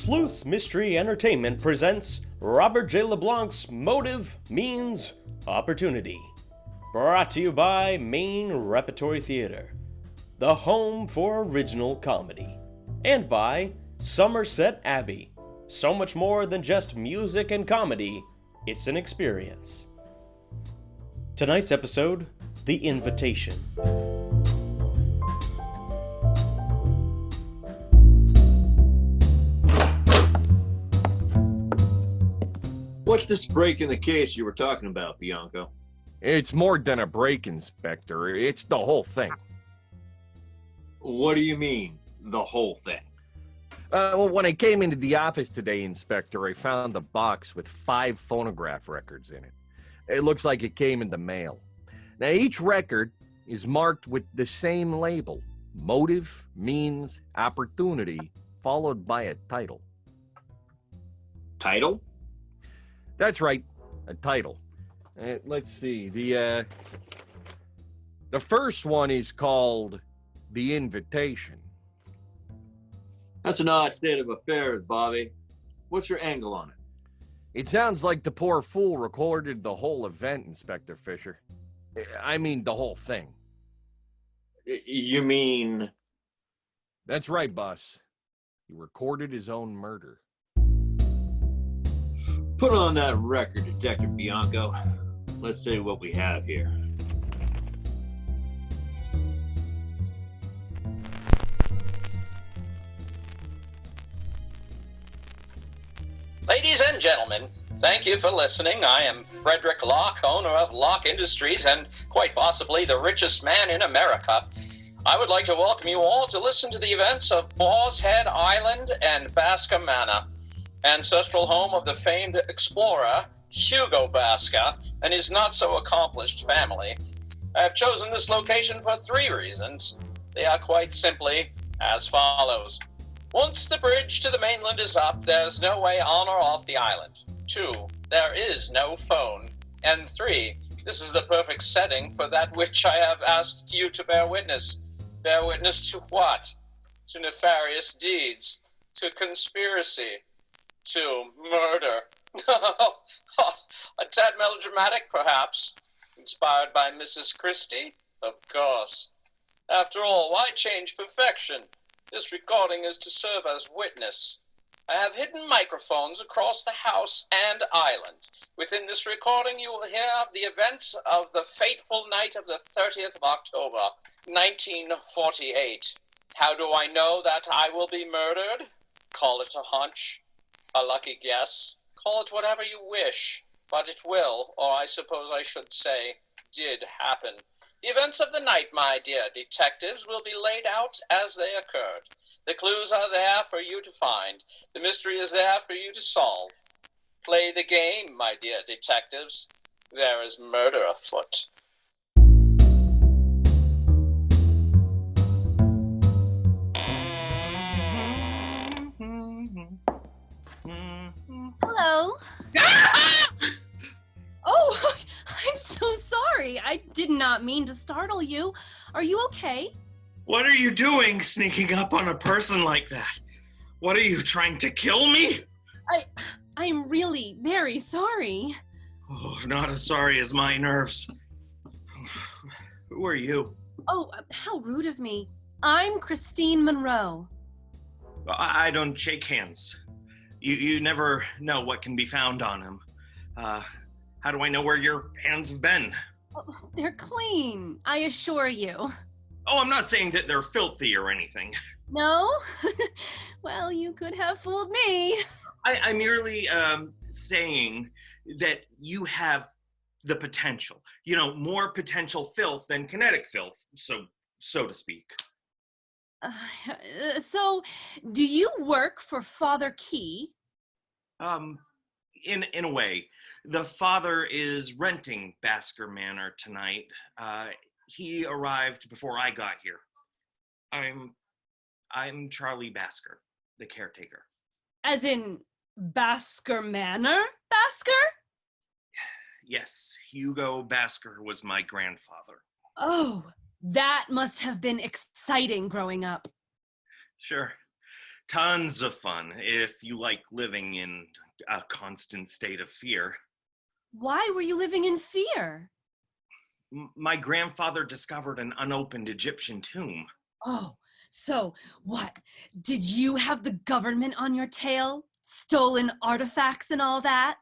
Sleuths Mystery Entertainment presents Robert J. LeBlanc's Motive Means Opportunity. Brought to you by Maine Repertory Theater, the home for original comedy. And by Somerset Abbey. So much more than just music and comedy, it's an experience. Tonight's episode, The Invitation. What's this break in the case you were talking about, Bianco? It's more than a break, Inspector. It's the whole thing. What do you mean, the whole thing? Well, when I came into the office today, Inspector, I found a box with 5 phonograph records in it. It looks like it came in the mail. Now, each record is marked with the same label, Motive Means Opportunity, followed by a title. Title? That's right, a title. Let's see, the first one is called The Invitation. That's an odd state of affairs, Bobby. What's your angle on it? It sounds like the poor fool recorded the whole event, Inspector Fisher. I mean, the whole thing. You mean... That's right, boss. He recorded his own murder. Put on that record, Detective Bianco. Let's see what we have here. Ladies and gentlemen, thank you for listening. I am Frederick Locke, owner of Locke Industries and quite possibly the richest man in America. I would like to welcome you all to listen to the events of Boar's Head Island and Basker Manor, ancestral home of the famed explorer Hugo Basker and his not-so-accomplished family. I have chosen this location for 3 reasons. They are quite simply as follows. Once the bridge to the mainland is up, there's no way on or off the island. 2, there is no phone. And 3, this is the perfect setting for that which I have asked you to bear witness. Bear witness to what? To nefarious deeds. To conspiracy. To murder. A tad melodramatic, perhaps. Inspired by Mrs. Christie? Of course. After all, why change perfection? This recording is to serve as witness. I have hidden microphones across the house and island. Within this recording, you will hear of the events of the fateful night of the 30th of October, 1948. How do I know that I will be murdered? Call it a hunch, a lucky guess. Call it whatever you wish, but it will, or I suppose I should say, did happen. The events of the night, my dear detectives, will be laid out as they occurred. The clues are there for you to find. The mystery is there for you to solve. Play the game, my dear detectives. There is murder afoot. Hello. Oh, I'm so sorry. I did not mean to startle you. Are you okay? What are you doing sneaking up on a person like that? What are you trying to kill me? I'm really very sorry. Oh, not as sorry as my nerves. Who are you? Oh, how rude of me. I'm Christine Monroe. I don't shake hands. You never know what can be found on him. How do I know where your hands have been? Oh, they're clean, I assure you. Oh, I'm not saying that they're filthy or anything. No? Well, you could have fooled me. I'm merely saying that you have the potential. You know, more potential filth than kinetic filth, so to speak. So, do you work for Father Key? In a way. The father is renting Basker Manor tonight. He arrived before I got here. I'm Charlie Basker, the caretaker. As in Basker Manor? Basker? Yes, Hugo Basker was my grandfather. Oh, that must have been exciting growing up. Sure. tons of fun if you like living in a constant state of fear. Why were you living in fear? My grandfather discovered an unopened Egyptian tomb. Oh, so what? Did you have the government on your tail? Stolen artifacts and all that?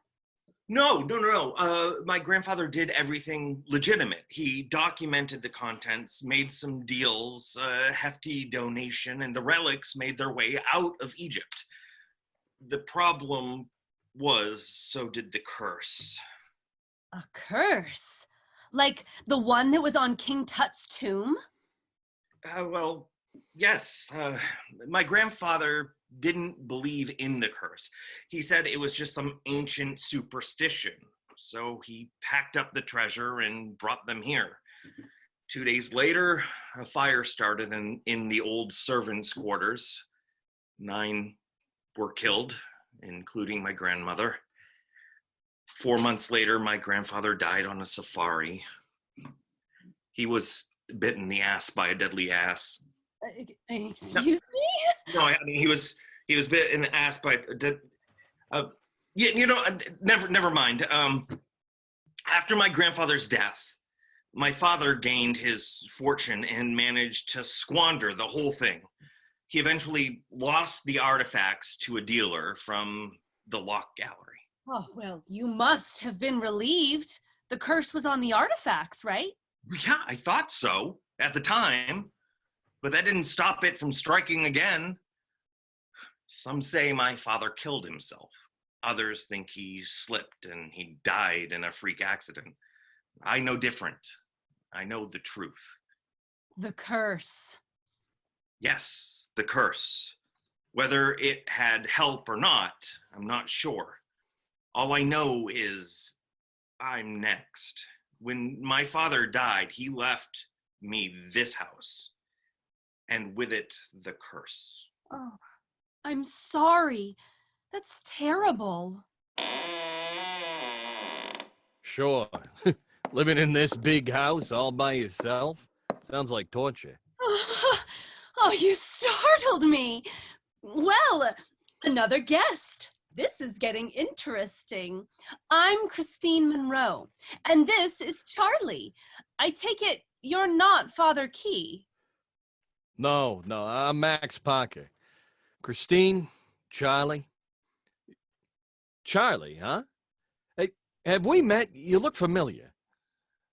No. My grandfather did everything legitimate. He documented the contents, made some deals, a hefty donation, and the relics made their way out of Egypt. The problem was, so did the curse. A curse? Like the one that was on King Tut's tomb? Well, yes. My grandfather didn't believe in the curse. He said it was just some ancient superstition. So he packed up the treasure and brought them here. 2 days later, a fire started in the old servants' quarters. 9 were killed, including my grandmother. 4 months later, my grandfather died on a safari. He was bitten in the ass by a deadly ass. Excuse me? No, I mean he was bit in the ass by never mind. After my grandfather's death, my father gained his fortune and managed to squander the whole thing. He eventually lost the artifacts to a dealer from the Locke gallery. Oh, well, you must have been relieved. The curse was on the artifacts, right? Yeah, I thought so at the time, but that didn't stop it from striking again. Some say my father killed himself. Others think he slipped and he died in a freak accident. I know different. I know the truth. The curse. Yes, the curse. Whether it had help or not, I'm not sure. All I know is I'm next. When my father died, he left me this house, and with it, the curse. Oh, I'm sorry. That's terrible. Sure. Living in this big house all by yourself? Sounds like torture. Oh, you startled me. Well, another guest. This is getting interesting. I'm Christine Monroe, and this is Charlie. I take it you're not Father Key. No, I'm Max Parker. Christine, Charlie. Charlie, huh? Hey, have we met? You look familiar.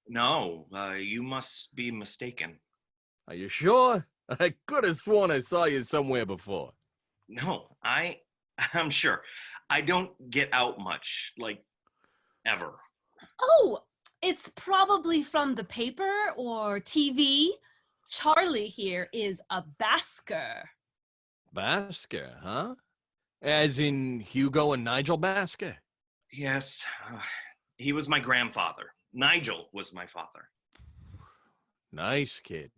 No, you must be mistaken. Are you sure? I could have sworn I saw you somewhere before. No, I'm sure. I don't get out much, like, ever. Oh, it's probably from the paper or TV. Charlie here is a basker. Basker, huh? As in Hugo and Nigel Basker? Yes, he was my grandfather. Nigel was my father. Nice kid.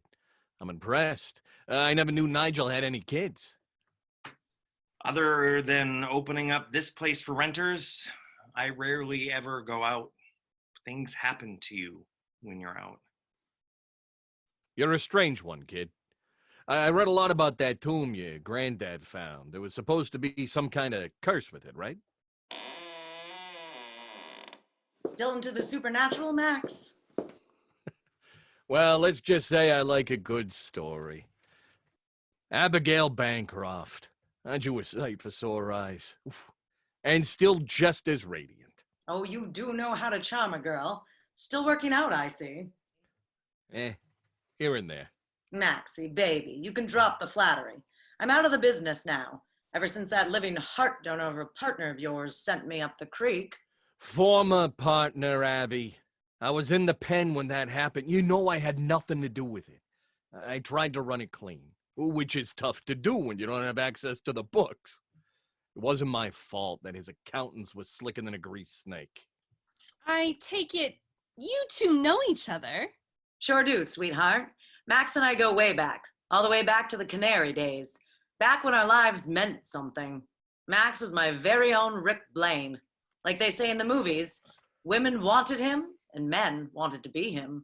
I'm impressed. I never knew Nigel had any kids. Other than opening up this place for renters, I rarely ever go out. Things happen to you when you're out. You're a strange one, kid. I read a lot about that tomb your granddad found. There was supposed to be some kind of curse with it, right? Still into the supernatural, Max? Well, let's just say I like a good story. Abigail Bancroft. Aren't you a sight for sore eyes? Oof. And still just as radiant. Oh, you do know how to charm a girl. Still working out, I see. Here and there. Maxie, baby, you can drop the flattery. I'm out of the business now. Ever since that living heart donor partner of yours sent me up the creek. Former partner, Abby. I was in the pen when that happened. You know I had nothing to do with it. I tried to run it clean, which is tough to do when you don't have access to the books. It wasn't my fault that his accountants was slicker than a greased snake. I take it you two know each other. Sure do, sweetheart. Max and I go way back, all the way back to the Canary days, back when our lives meant something. Max was my very own Rick Blaine. Like they say in the movies, women wanted him and men wanted to be him.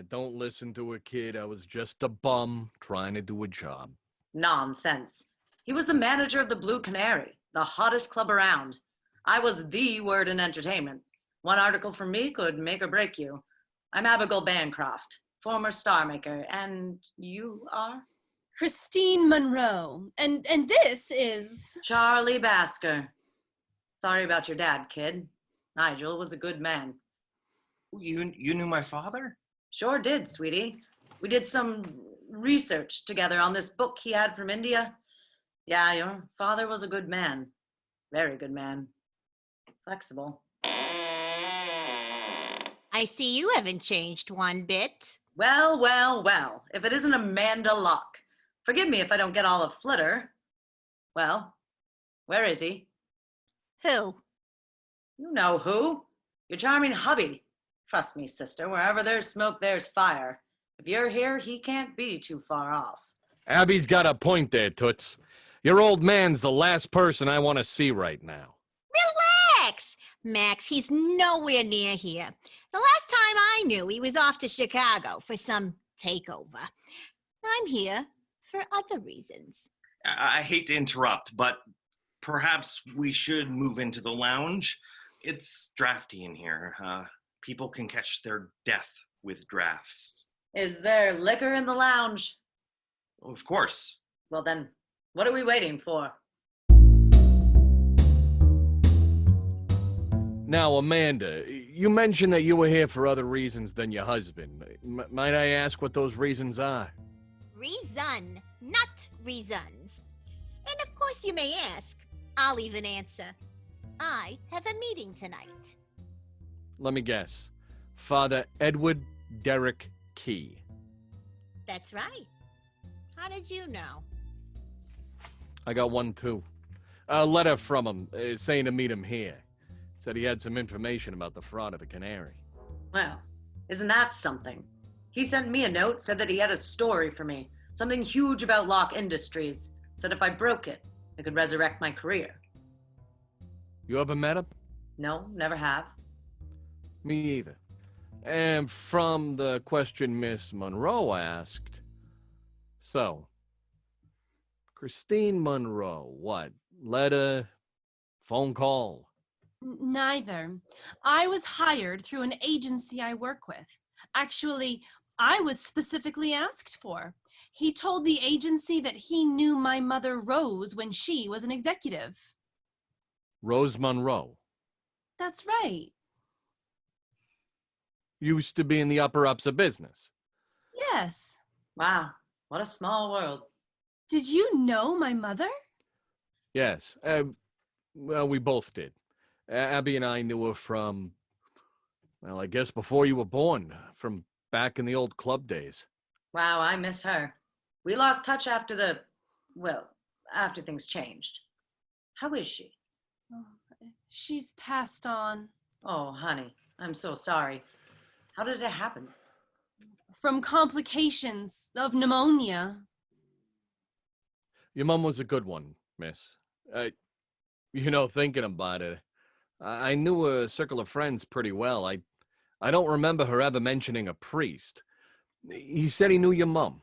Don't listen to a kid. I was just a bum trying to do a job. Nonsense. He was the manager of the Blue Canary, the hottest club around. I was the word in entertainment. One article from me could make or break you. I'm Abigail Bancroft, former star maker, and you are? Christine Monroe. And this is... Charlie Basker. Sorry about your dad, kid. Nigel was a good man. You knew my father? Sure did, sweetie. We did some research together on this book he had from India. Yeah, your father was a good man. Very good man. Flexible. I see you haven't changed one bit. Well, well, well. If it isn't Amanda Locke. Forgive me if I don't get all a flitter. Well, where is he? Who? You know who. Your charming hubby. Trust me, sister, wherever there's smoke, there's fire. If you're here, he can't be too far off. Abby's got a point there, Toots. Your old man's the last person I want to see right now. Relax! Max, he's nowhere near here. The last time I knew, he was off to Chicago for some takeover. I'm here for other reasons. I hate to interrupt, but perhaps we should move into the lounge. It's drafty in here. People can catch their death with drafts. Is there liquor in the lounge? Of course. Well then, what are we waiting for? Now, Amanda, you mentioned that you were here for other reasons than your husband. Might I ask what those reasons are? Reason, not reasons. And of course you may ask. I'll even answer. I have a meeting tonight. Let me guess. Father Edward Derrick Key. That's right. How did you know? I got one, too. A letter from him saying to meet him here. Said he had some information about the fraud of the Canary. Well, isn't that something? He sent me a note, said that he had a story for me. Something huge about Locke Industries. Said if I broke it, it could resurrect my career. You ever met him? No, never have. Me either. And from the question Miss Monroe asked, so, Christine Monroe, what? Letter? Phone call? Neither. I was hired through an agency I work with. Actually, I was specifically asked for. He told the agency that he knew my mother Rose when she was an executive. Rose Monroe. That's right. Used to be in the upper ups of business. Yes. Wow, what a small world. Did you know my mother? Yes. Well, we both did. Abby and I knew her from, well, I guess before you were born, from back in the old club days. Wow, I miss her. We lost touch after after things changed. How is she? Oh, she's passed on. Oh, honey, I'm so sorry. How did it happen? From complications of pneumonia. Your mom was a good one, miss. Thinking about it, I knew a circle of friends pretty well. I don't remember her ever mentioning a priest. He said he knew your mom.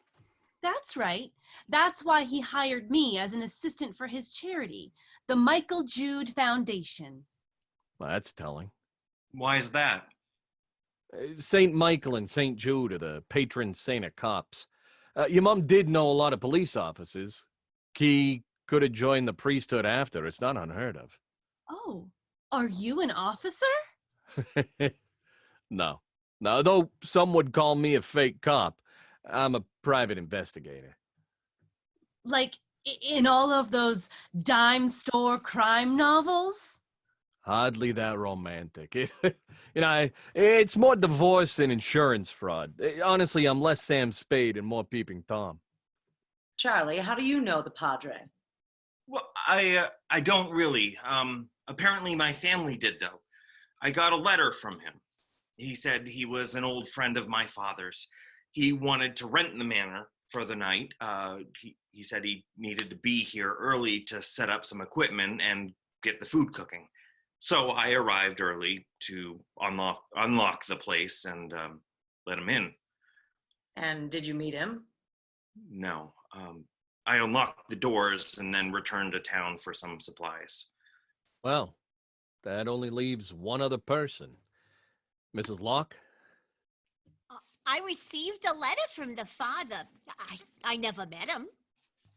That's right. That's why he hired me as an assistant for his charity, the Michael Jude Foundation. Well, that's telling. Why is that? St. Michael and St. Jude are the patron saint of cops. Your mom did know a lot of police officers. He could have joined the priesthood after. It's not unheard of. Oh, are you an officer? No, though some would call me a fake cop. I'm a private investigator. Like in all of those dime store crime novels? Hardly that romantic. It's more divorce and insurance fraud. Honestly, I'm less Sam Spade and more Peeping Tom. Charlie, how do you know the Padre? Well, I don't really. Apparently my family did, though. I got a letter from him. He said he was an old friend of my father's. He wanted to rent the manor for the night. He said he needed to be here early to set up some equipment and get the food cooking. So I arrived early to unlock the place and let him in. And did you meet him? No. I unlocked the doors and then returned to town for some supplies. Well, that only leaves one other person. Mrs. Locke? I received a letter from the father. I never met him.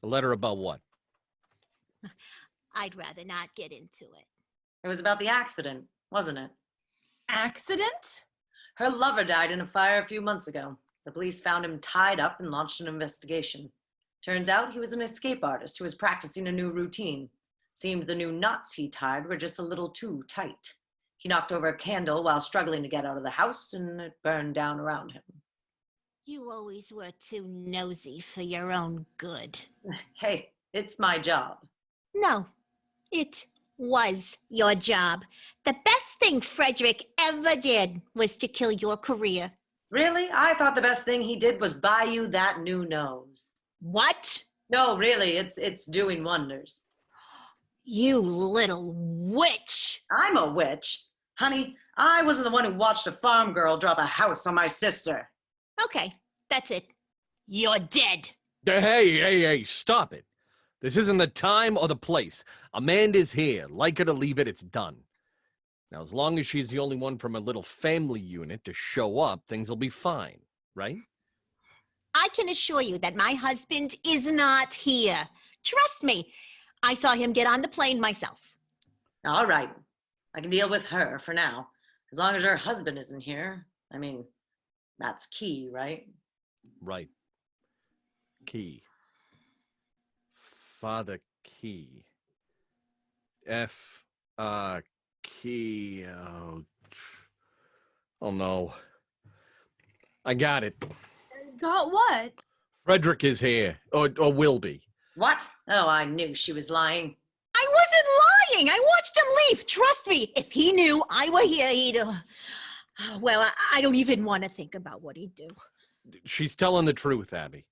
A letter about what? I'd rather not get into it. It was about the accident, wasn't it? Accident? Her lover died in a fire a few months ago. The police found him tied up and launched an investigation. Turns out he was an escape artist who was practicing a new routine. Seems the new knots he tied were just a little too tight. He knocked over a candle while struggling to get out of the house, and it burned down around him. You always were too nosy for your own good. Hey, it's my job. No, it was your job. The best thing Frederick ever did was to kill your career. Really? I thought the best thing he did was buy you that new nose. What? No, really, it's doing wonders. You little witch. I'm a witch. Honey, I wasn't the one who watched a farm girl drop a house on my sister. Okay, that's it. You're dead. Hey, stop it. This isn't the time or the place. Amanda's here. Like it or leave it, it's done. Now, as long as she's the only one from a little family unit to show up, things will be fine, right? I can assure you that my husband is not here. Trust me. I saw him get on the plane myself. All right. I can deal with her for now. As long as her husband isn't here. I mean, that's key, right? Right. Key. Father Key. Key. Oh no. I got it. Got what? Frederick is here, or will be. What? Oh, I knew she was lying. I wasn't lying. I watched him leave. Trust me, if he knew I were here, he'd... well, I don't even want to think about what he'd do. She's telling the truth, Abby.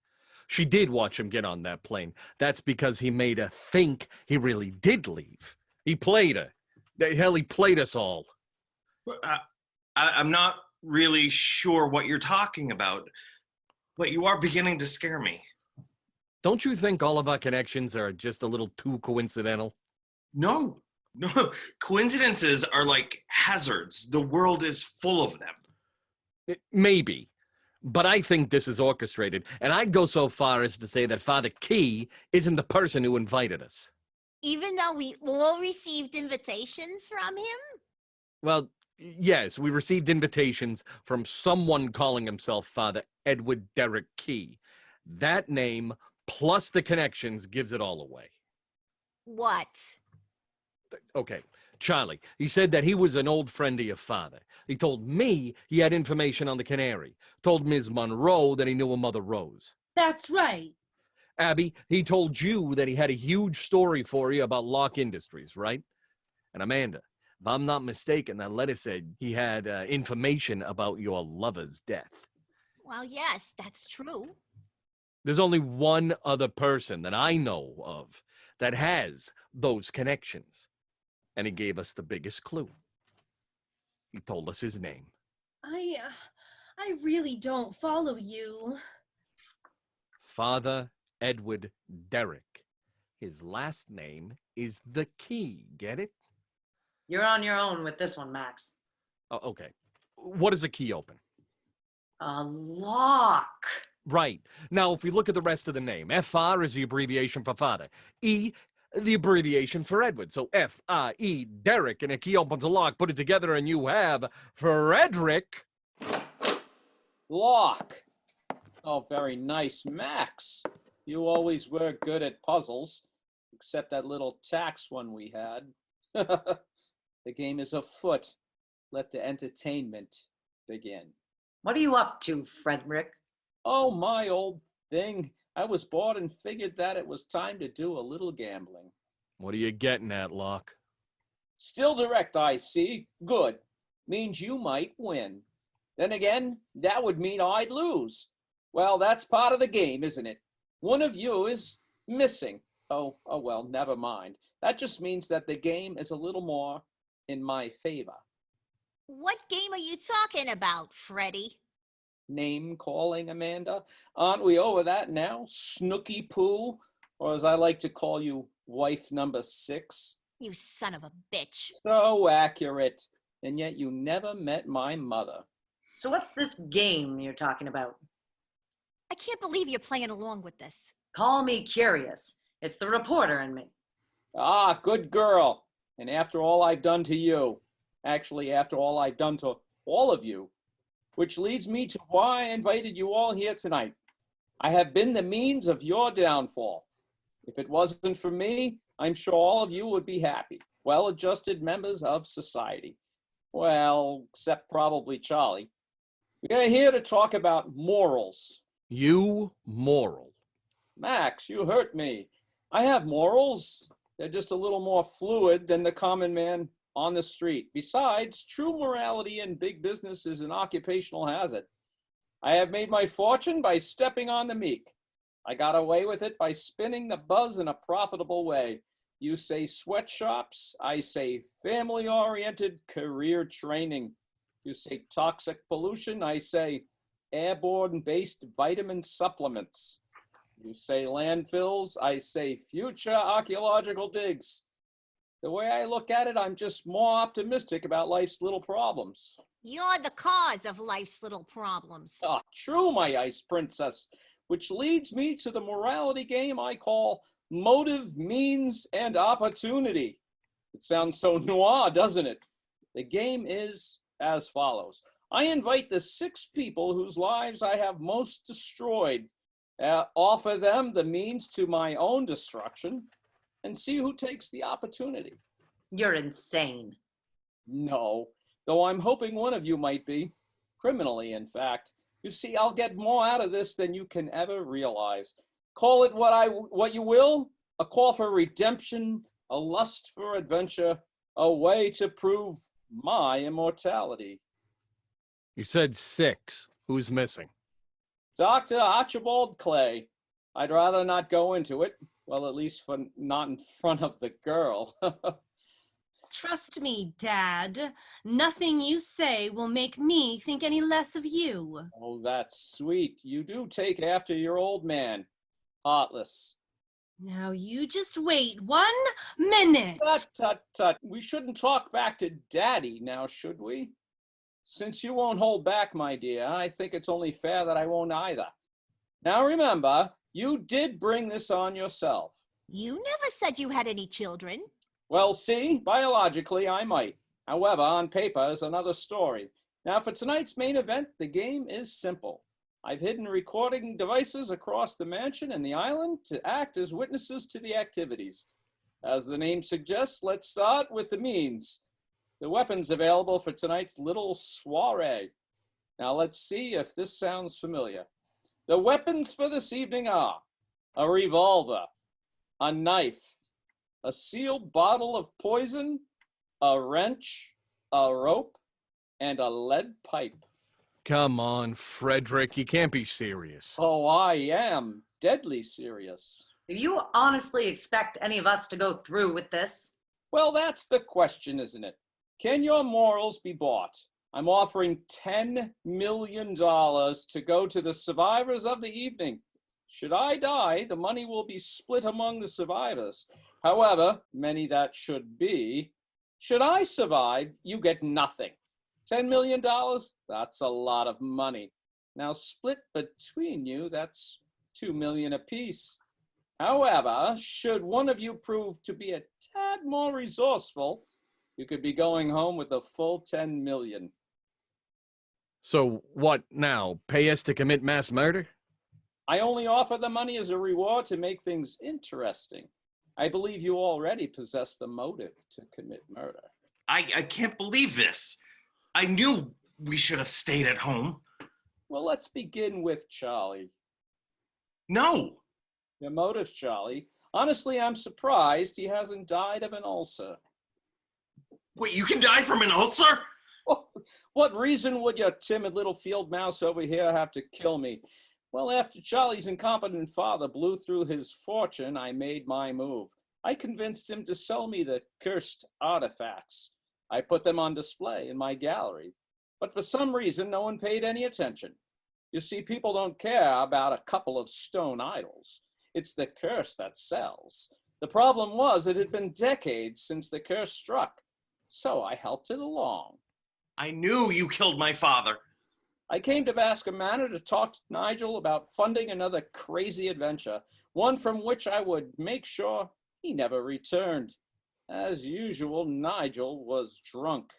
She did watch him get on that plane. That's because he made her think he really did leave. He played her. Hell, he played us all. I'm not really sure what you're talking about, but you are beginning to scare me. Don't you think all of our connections are just a little too coincidental? No. Coincidences are like hazards. The world is full of them. Maybe. But I think this is orchestrated, and I'd go so far as to say that Father Key isn't the person who invited us. Even though we all received invitations from him? Well, yes, we received invitations from someone calling himself Father Edward Derrick Key. That name, plus the connections, gives it all away. What? Okay, Charlie, he said that he was an old friend of your father. He told me he had information on the Canary. Told Ms. Monroe that he knew a Mother Rose. That's right. Abby, he told you that he had a huge story for you about Locke Industries, right? And Amanda, if I'm not mistaken, that letter said he had information about your lover's death. Well, yes, that's true. There's only one other person that I know of that has those connections. And he gave us the biggest clue. He told us his name. I really don't follow you. Father Edward Derrick. His last name is the Key. Get it? You're on your own with this one, Max. Oh, okay. What does a key open? A lock. Right. Now, if we look at the rest of the name, FR is the abbreviation for father. E, the abbreviation for Edward. So F-I-E, Derrick, and a key opens a lock. Put it together and you have Frederick. Locke. Oh, very nice, Max. You always were good at puzzles, except that little tax one we had. The game is afoot. Let the entertainment begin. What are you up to, Frederick? Oh, my old thing. I was bored and figured that it was time to do a little gambling. What are you getting at, Locke? Still direct, I see. Good. Means you might win. Then again, that would mean I'd lose. Well, that's part of the game, isn't it? One of you is missing. Oh, well, never mind. That just means that the game is a little more in my favor. What game are you talking about, Freddie? Name calling, Amanda? Aren't we over that now? Snooky Poo? or as I like to call you, wife number 6. You son of a bitch. So accurate, and yet you never met my mother. So what's this game you're talking about? I can't believe you're playing along with this. Call me curious. It's the reporter in me. Ah, good girl. And after all I've done to you, actually after all I've done to all of you, which leads me to why I invited you all here tonight. I have been the means of your downfall. If it wasn't for me, I'm sure all of you would be happy, well-adjusted members of society. Well, except probably Charlie. We are here to talk about morals. You moral. Max, you hurt me. I have morals. They're just a little more fluid than the common man on the street. Besides, true morality in big business is an occupational hazard. I have made my fortune by stepping on the meek. I got away with it by spinning the buzz in a profitable way. You say sweatshops, I say family-oriented career training. You say toxic pollution, I say airborne-based vitamin supplements. You say landfills, I say future archaeological digs. The way I look at it, I'm just more optimistic about life's little problems. You're the cause of life's little problems. Ah, true, my ice princess, which leads me to the morality game I call motive, means, and opportunity. It sounds so noir, doesn't it? The game is as follows. I invite the 6 people whose lives I have most destroyed, offer them the means to my own destruction, and see who takes the opportunity. You're insane. No, though I'm hoping one of you might be. Criminally, in fact. You see, I'll get more out of this than you can ever realize. Call it what you will, a call for redemption, a lust for adventure, a way to prove my immortality. You said 6. Who's missing? Dr. Archibald Clay. I'd rather not go into it. Well, at least not in front of the girl. Trust me, Dad. Nothing you say will make me think any less of you. Oh, that's sweet. You do take after your old man. Heartless. Now you just wait 1 minute. Tut, tut, tut. We shouldn't talk back to Daddy now, should we? Since you won't hold back, my dear, I think it's only fair that I won't either. Now remember, you did bring this on yourself. You never said you had any children. Well, see, biologically I might. However, on paper is another story. Now for tonight's main event, the game is simple. I've hidden recording devices across the mansion and the island to act as witnesses to the activities. As the name suggests, let's start with the means. The weapons available for tonight's little soiree. Now let's see if this sounds familiar. The weapons for this evening are a revolver, a knife, a sealed bottle of poison, a wrench, a rope, and a lead pipe. Come on, Frederick, you can't be serious. Oh, I am deadly serious. Do you honestly expect any of us to go through with this? Well, that's the question, isn't it? Can your morals be bought? I'm offering $10 million to go to the survivors of the evening. Should I die, the money will be split among the survivors. However, many that should be. Should I survive, you get nothing. $10 million? That's a lot of money. Now split between you, that's $2 million apiece. However, should one of you prove to be a tad more resourceful, you could be going home with the full $10 million. So what now? Pay us to commit mass murder? I only offer the money as a reward to make things interesting. I believe you already possess the motive to commit murder. I can't believe this. I knew we should have stayed at home. Well, let's begin with Charlie. No. Your motives, Charlie. Honestly, I'm surprised he hasn't died of an ulcer. Wait, you can die from an ulcer? What reason would your timid little field mouse over here have to kill me? Well, after Charlie's incompetent father blew through his fortune, I made my move. I convinced him to sell me the cursed artifacts. I put them on display in my gallery. But for some reason, no one paid any attention. You see, people don't care about a couple of stone idols. It's the curse that sells. The problem was it had been decades since the curse struck, so I helped it along. I knew you killed my father. I came to Basker Manor to talk to Nigel about funding another crazy adventure, one from which I would make sure he never returned. As usual, Nigel was drunk.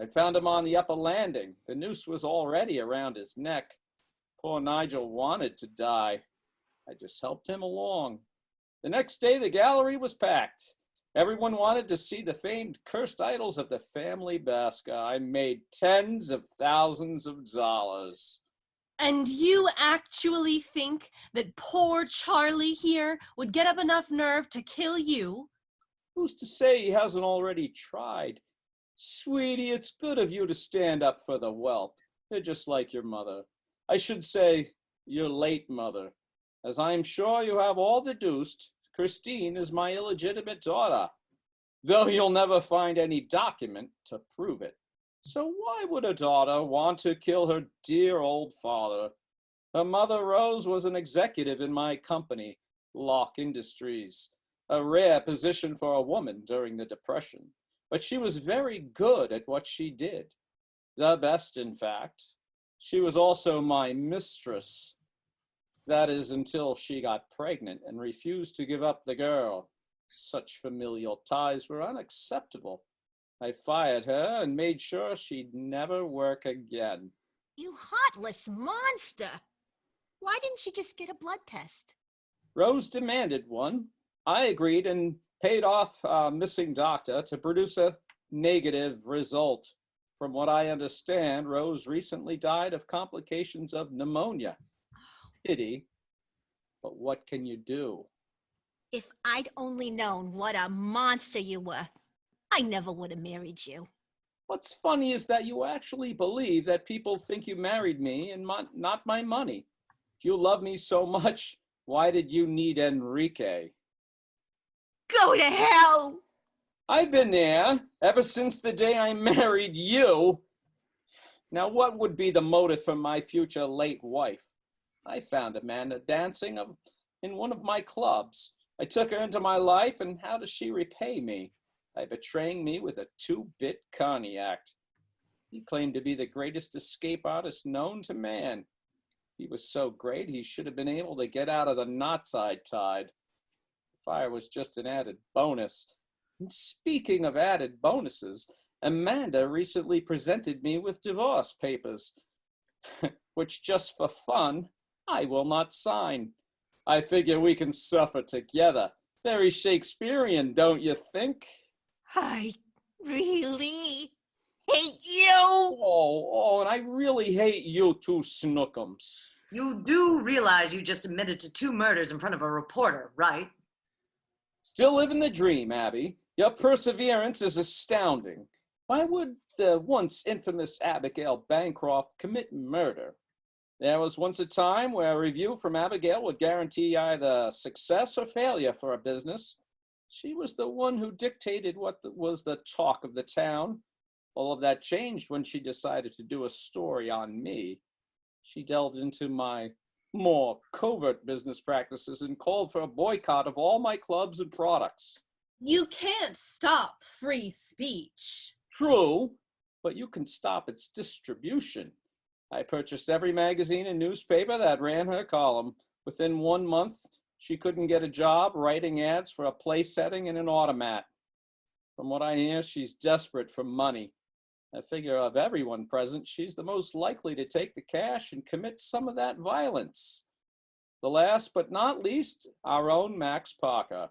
I found him on the upper landing. The noose was already around his neck. Poor Nigel wanted to die. I just helped him along. The next day, the gallery was packed. Everyone wanted to see the famed cursed idols of the family Basker. I made tens of thousands of dollars. And you actually think that poor Charlie here would get up enough nerve to kill you? Who's to say he hasn't already tried? Sweetie, it's good of you to stand up for the whelp. They're just like your mother. I should say, your late mother. As I am sure you have all deduced, Christine is my illegitimate daughter, though you'll never find any document to prove it. So why would a daughter want to kill her dear old father? Her mother, Rose, was an executive in my company, Locke Industries, a rare position for a woman during the Depression. But she was very good at what she did. The best, in fact. She was also my mistress. That is, until she got pregnant and refused to give up the girl. Such familial ties were unacceptable. I fired her and made sure she'd never work again. You heartless monster! Why didn't you just get a blood test? Rose demanded one. I agreed and paid off a missing doctor to produce a negative result. From what I understand, Rose recently died of complications of pneumonia. Pity, but what can you do? If I'd only known what a monster you were, I never would have married you. What's funny is that you actually believe that people think you married me and not my money. If you love me so much, why did you need Enrique? Go to hell! I've been there ever since the day I married you. Now, what would be the motive for my future late wife? I found Amanda dancing in one of my clubs. I took her into my life, and how does she repay me? By betraying me with a 2-bit cognac. He claimed to be the greatest escape artist known to man. He was so great, he should have been able to get out of the knots I'd tied. The fire was just an added bonus. And speaking of added bonuses, Amanda recently presented me with divorce papers, which just for fun, I will not sign. I figure we can suffer together. Very Shakespearean, don't you think? I really hate you! Oh, and I really hate you too, Snookums. You do realize you just admitted to 2 murders in front of a reporter, right? Still living the dream, Abby. Your perseverance is astounding. Why would the once infamous Abigail Bancroft commit murder? There was once a time where a review from Abigail would guarantee either success or failure for a business. She was the one who dictated what was the talk of the town. All of that changed when she decided to do a story on me. She delved into my more covert business practices and called for a boycott of all my clubs and products. You can't stop free speech. True, but you can stop its distribution. I purchased every magazine and newspaper that ran her column. Within 1 month, she couldn't get a job writing ads for a play setting in an automat. From what I hear, she's desperate for money. I figure of everyone present, she's the most likely to take the cash and commit some of that violence. The last but not least, our own Max Parker.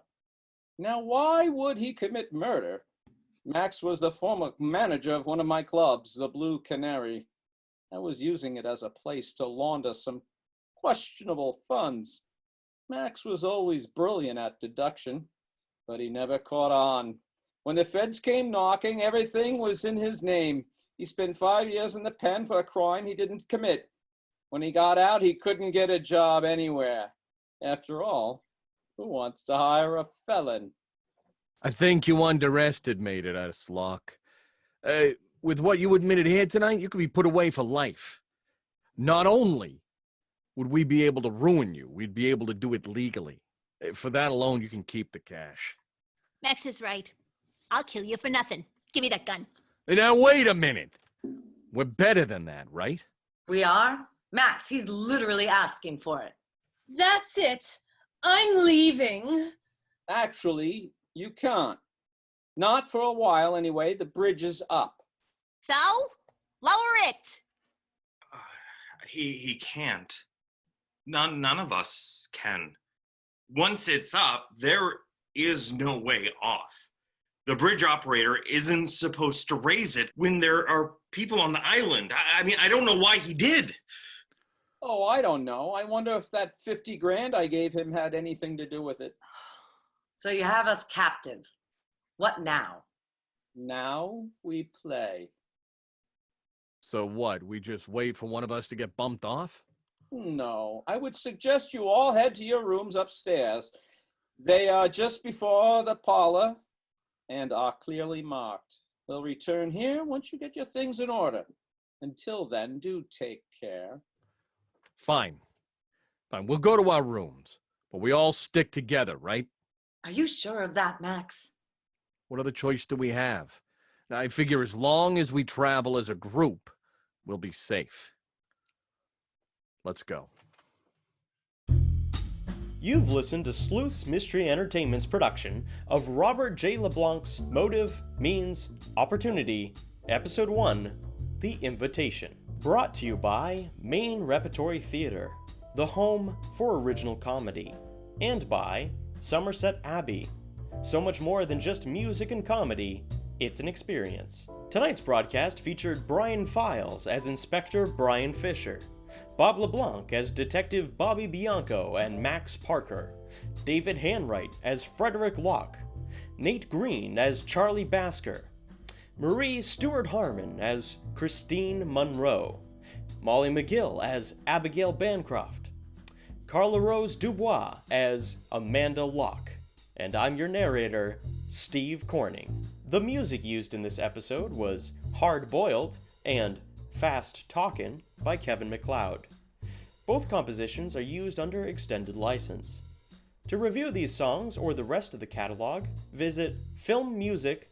Now, why would he commit murder? Max was the former manager of one of my clubs, the Blue Canary. I was using it as a place to launder some questionable funds. Max was always brilliant at deduction, but he never caught on. When the feds came knocking, everything was in his name. He spent 5 years in the pen for a crime he didn't commit. When he got out, he couldn't get a job anywhere. After all, who wants to hire a felon? I think you underestimated us, Locke. With what you admitted here tonight, you could be put away for life. Not only would we be able to ruin you, we'd be able to do it legally. For that alone, you can keep the cash. Max is right. I'll kill you for nothing. Give me that gun. Now, wait a minute. We're better than that, right? We are? Max, he's literally asking for it. That's it. I'm leaving. Actually, you can't. Not for a while, anyway. The bridge is up. So, lower it. He can't. None of us can. Once it's up, there is no way off. The bridge operator isn't supposed to raise it when there are people on the island. I mean, I don't know why he did. Oh, I don't know. I wonder if that 50 grand I gave him had anything to do with it. So you have us captive. What now? Now we play. So what, we just wait for one of us to get bumped off? No, I would suggest you all head to your rooms upstairs. They are just before the parlor and are clearly marked. We'll return here once you get your things in order. Until then, do take care. Fine. We'll go to our rooms, but we all stick together, right? Are you sure of that, Max? What other choice do we have? I figure as long as we travel as a group, we'll be safe. Let's go. You've listened to Sleuths Mystery Entertainment's production of Robert J. LeBlanc's Motive, Means, Opportunity, Episode 1, The Invitation. Brought to you by Maine Repertory Theater, the home for original comedy, and by Somerset Abbey. So much more than just music and comedy, it's an experience. Tonight's broadcast featured Brian Files as Inspector Brian Fisher, Bob LeBlanc as Detective Bobby Bianco and Max Parker, David Hanright as Frederick Locke, Nate Greene as Charlie Basker, Marie Stewart Harmon as Christine Monroe, Molly McGill as Abigail Bancroft, CARLAROSE DUBOIS as Amanda Locke, and I'm your narrator, Steve Corning. The music used in this episode was Hard Boiled and Fast Talkin' by Kevin MacLeod. Both compositions are used under extended license. To review these songs or the rest of the catalog, visit filmmusic.io.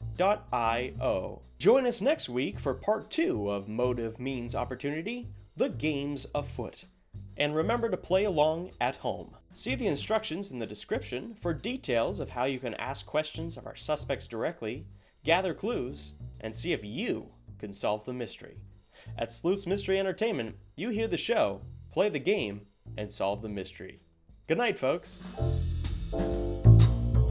Join us next week for part 2 of Motive Means Opportunity, The Game's Afoot. And remember to play along at home. See the instructions in the description for details of how you can ask questions of our suspects directly, gather clues, and see if you can solve the mystery. At Sleuths Mystery Entertainment, you hear the show, play the game, and solve the mystery. Good night, folks.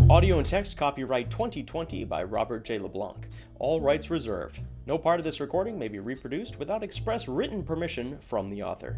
Audio and text copyright 2020 by Robert J. LeBlanc. All rights reserved. No part of this recording may be reproduced without express written permission from the author.